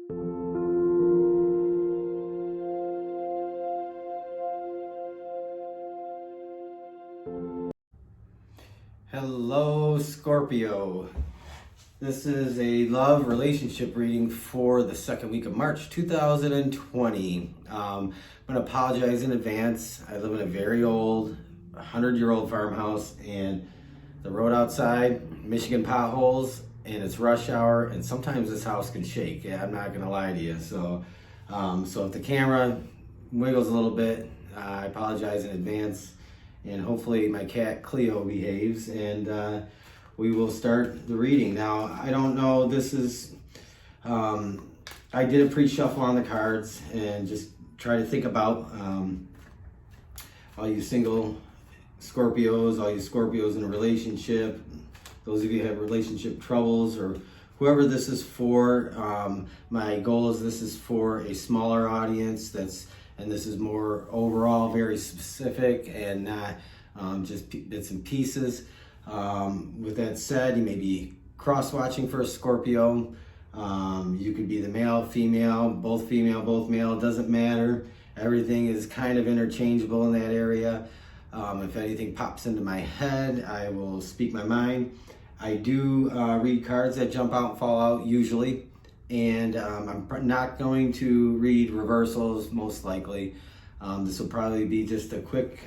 Hello, Scorpio. This is a love relationship reading for the second week of March 2020. I'm going to apologize in advance. I live in a very old, 100-year-old farmhouse, and the road outside, Michigan potholes, and it's rush hour, and sometimes this house can shake. Yeah, I'm not going to lie to you. So if the camera wiggles a little bit, I apologize in advance. And hopefully my cat Cleo behaves, and we will start the reading. Now, I don't know, this is, I did a pre-shuffle on the cards and just try to think about all you single Scorpios, all you Scorpios in a relationship, those of you who have relationship troubles, or whoever this is for. My goal is this is for a smaller audience, and this is more overall very specific and not just bits and pieces. With that said, you may be cross-watching for a Scorpio. You could be the male, female, both male, it doesn't matter. Everything is kind of interchangeable in that area. If anything pops into my head, I will speak my mind. I do read cards that jump out and fall out usually. And I'm not going to read reversals, most likely. This will probably be just a quick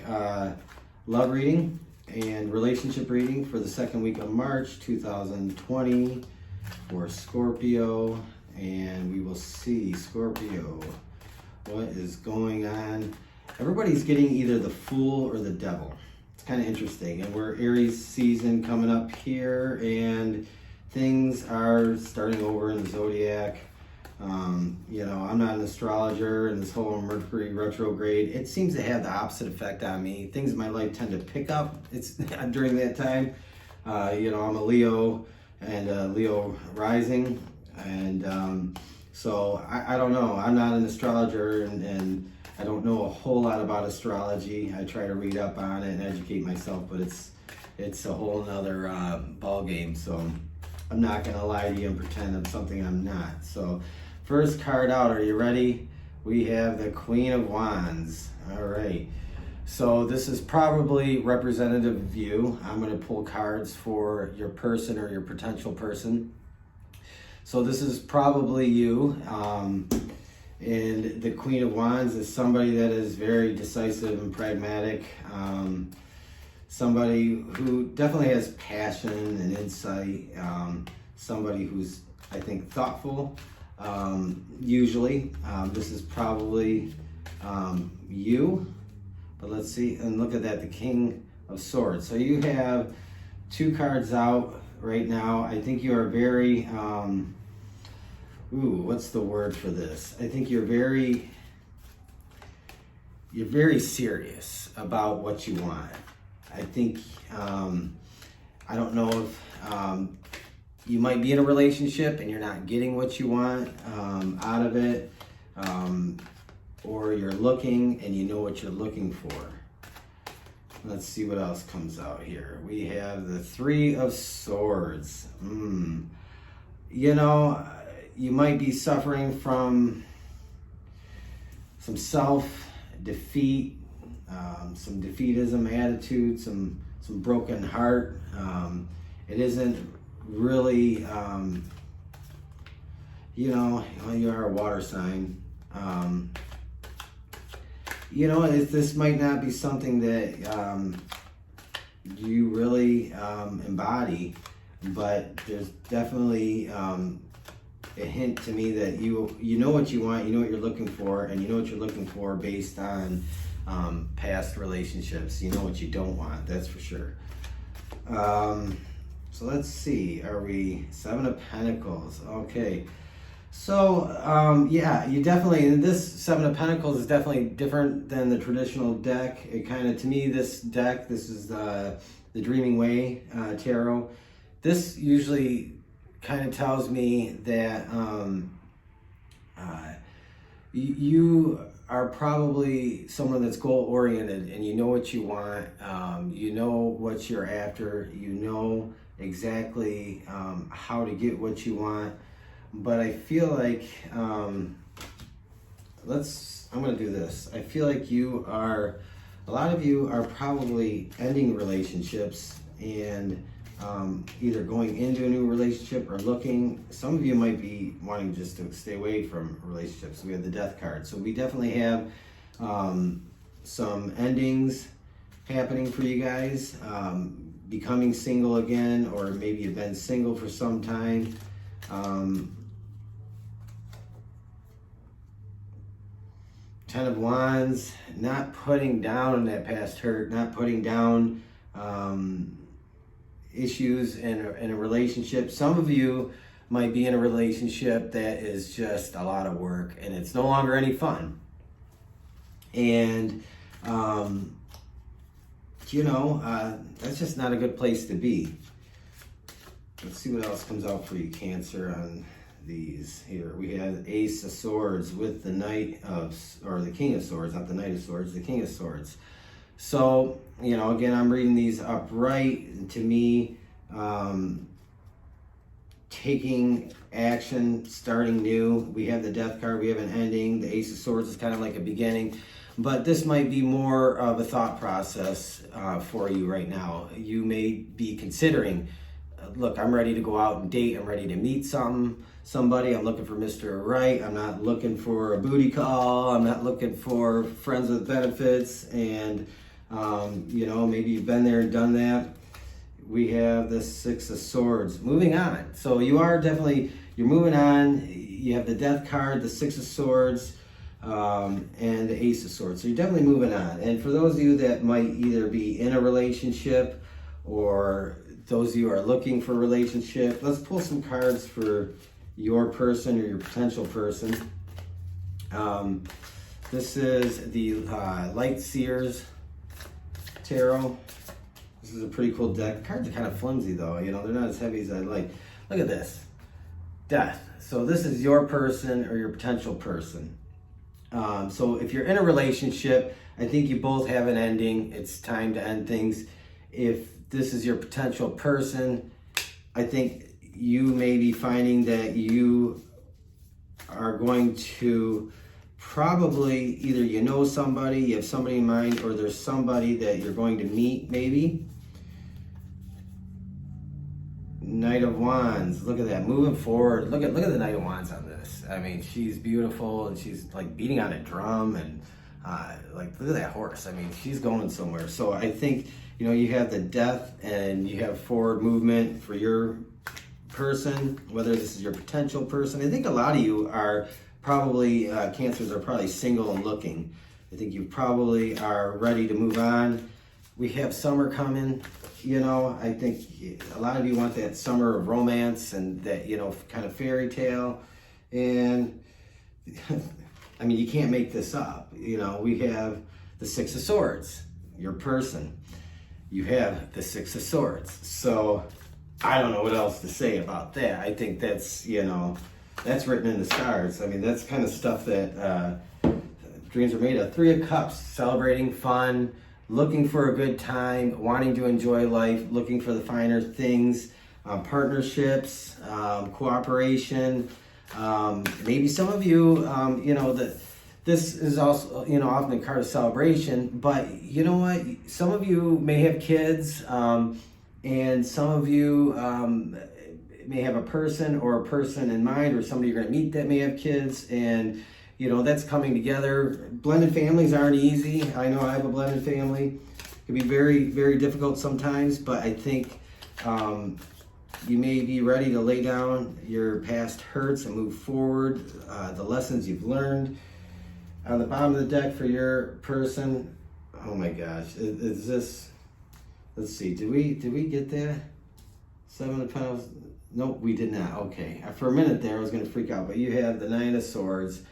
love reading and relationship reading for the second week of March 2020 for Scorpio. And we will see, Scorpio, what is going on. Everybody's getting either the Fool or the Devil. It's kind of interesting. And we're Aries season coming up here, and things are starting over in the zodiac. I'm not an astrologer, and this whole Mercury retrograde, it seems to have the opposite effect on me. Things in my life tend to pick up during that time. I'm a Leo and Leo rising, and so I don't know. I'm not an astrologer, and I don't know a whole lot about astrology. I try to read up on it and educate myself, but it's a whole nother ball game. So I'm not gonna lie to you and pretend I'm something I'm not. So first card out, are you ready? We have the Queen of Wands. All right. So this is probably representative of you. I'm gonna pull cards for your person or your potential person. So this is probably you. And the Queen of Wands is somebody that is very decisive and pragmatic. Somebody who definitely has passion and insight. Somebody who's, I think, thoughtful. Usually, this is probably you. But let's see, and look at that, the King of Swords. So you have two cards out right now. I think you are very, what's the word for this? I think you're very serious about what you want. I think, I don't know if you might be in a relationship and you're not getting what you want out of it, or you're looking and you know what you're looking for. Let's see what else comes out here. We have the Three of Swords. You might be suffering from some self-defeat, some defeatism attitude, some broken heart. It isn't really, you are a water sign. This might not be something that you really embody, but there's definitely a hint to me that you know what you want, you know what you're looking for, and you know what you're looking for based on past relationships. You know what you don't want, that's for sure. So let's see, are we Seven of Pentacles? Okay. So, you definitely, and this Seven of Pentacles is definitely different than the traditional deck. It kind of, to me, this deck, this is the Dreaming Way Tarot. This usually kind of tells me that you are probably someone that's goal-oriented, and you know what you want, you know what you're after, you know exactly how to get what you want. but I feel like, I'm gonna do this. I feel like a lot of you are probably ending relationships and either going into a new relationship or looking. Some of you might be wanting just to stay away from relationships. We have the death card. So we definitely have some endings happening for you guys. Becoming single again, or maybe you've been single for some time. Ten of Wands, not putting down that past hurt, not putting down issues in a relationship. Some of you might be in a relationship that is just a lot of work and it's no longer any fun. And, that's just not a good place to be. Let's see what else comes out for you, Cancer, on these here. We have Ace of Swords with the the King of Swords, not the Knight of Swords, the King of Swords. So, again, I'm reading these upright. To me, taking action, starting new. We have the Death card, we have an ending. The Ace of Swords is kind of like a beginning. But this might be more of a thought process for you right now. You may be considering, look, I'm ready to go out and date. I'm ready to meet somebody. I'm looking for Mr. Right. I'm not looking for a booty call. I'm not looking for friends with benefits. And, maybe you've been there and done that. We have the Six of Swords. Moving on. So you're moving on. You have the Death card, the Six of Swords, and the Ace of Swords. So you're definitely moving on. And for those of you that might either be in a relationship or those of you who are looking for a relationship, let's pull some cards for your person or your potential person. This is the Light Seers Tarot. This is a pretty cool deck. Cards are kind of flimsy though, they're not as heavy as I'd like. Look at this. Death. So this is your person or your potential person. So if you're in a relationship, I think you both have an ending. It's time to end things. If this is your potential person, I think you may be finding that you are going to probably either somebody, you have somebody in mind, or there's somebody that you're going to meet maybe. Knight of Wands, look at that, moving forward. Look at the Knight of Wands on this. I mean, she's beautiful and she's like beating on a drum and look at that horse. I mean, she's going somewhere. So I think, you have the Death and you have forward movement for your person, whether this is your potential person. I think a lot of you are probably, Cancers are probably single and looking. I think you probably are ready to move on. We have summer coming. I think a lot of you want that summer of romance and that, kind of fairy tale. And I mean, you can't make this up. We have the Six of Swords, your person. You have the Six of Swords. So I don't know what else to say about that. I think that's, that's written in the stars. I mean, that's kind of stuff that dreams are made of. Three of Cups, celebrating fun, looking for a good time, wanting to enjoy life, looking for the finer things, partnerships, cooperation. Maybe some of you, this is also, often a card of celebration, but you know what? Some of you may have kids, and some of you may have a person in mind, or somebody you're going to meet that may have kids, and that's coming together. Blended families aren't easy. I know I have a blended family. It can be very, very difficult sometimes, but I think you may be ready to lay down your past hurts and move forward, the lessons you've learned. On the bottom of the deck for your person, oh my gosh, is this, let's see, did we get that? 7 of Pentacles? Nope, we did not. Okay, for a minute there I was going to freak out, but you have the Nine of Swords.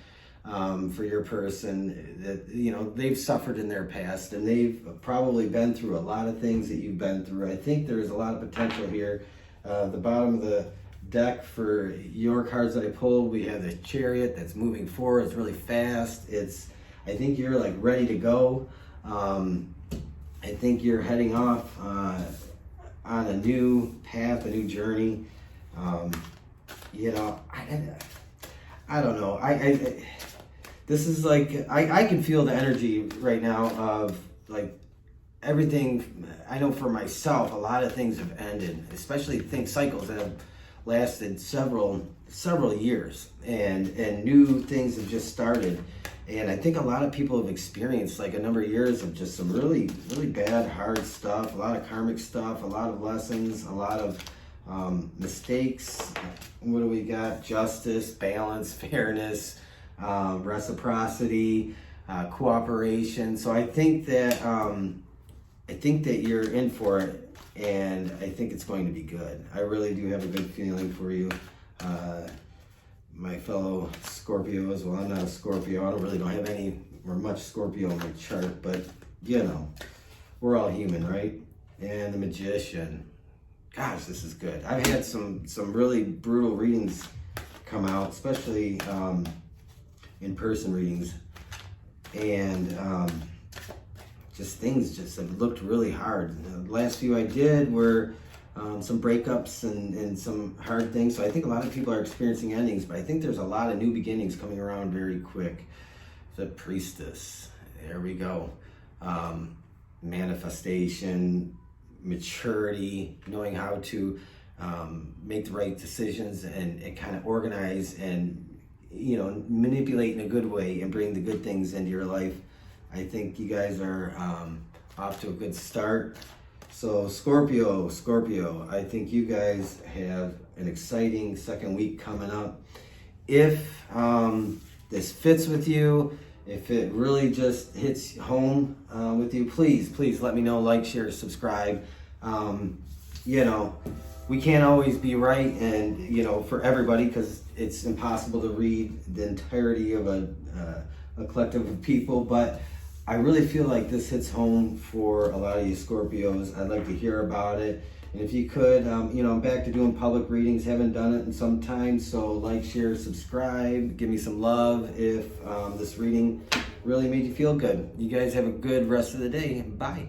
For your person that, they've suffered in their past and they've probably been through a lot of things that you've been through. I think there's a lot of potential here. The bottom of the deck for your cards that I pulled, we have the Chariot that's moving forward. It's really fast. I think you're like ready to go. I think you're heading off on a new path, a new journey. and I don't know. This is like, I can feel the energy right now of like everything. I know for myself, a lot of things have ended, especially cycles that have lasted several years, and new things have just started. And I think a lot of people have experienced like a number of years of just some really bad, hard stuff, a lot of karmic stuff, a lot of lessons, a lot of mistakes. What do we got? Justice, balance, fairness, reciprocity, cooperation. So I think that you're in for it, and I think it's going to be good. I really do have a good feeling for you, my fellow Scorpios. Well, I'm not a Scorpio. I don't have any or much Scorpio in my chart, but you know, we're all human, right? And the Magician. Gosh, this is good. I've had some really brutal readings come out, especially in-person readings, and just things just have looked really hard. The last few I did were some breakups and some hard things. So I think a lot of people are experiencing endings, but I think there's a lot of new beginnings coming around very quick. The Priestess, there we go. Manifestation, maturity, knowing how to make the right decisions and kind of organize and, you know, manipulate in a good way and bring the good things into your life. I think you guys are off to a good start. So Scorpio, I think you guys have an exciting second week coming up. If this fits with you, if it really just hits home with you, please let me know. Like, share, subscribe. You know, we can't always be right, and you know, for everybody, because it's impossible to read the entirety of a collective of people. But I really feel like this hits home for a lot of you Scorpios. I'd like to hear about it. And if you could, you know, I'm back to doing public readings. Haven't done it in some time. So like, share, subscribe. Give me some love if this reading really made you feel good. You guys have a good rest of the day. Bye.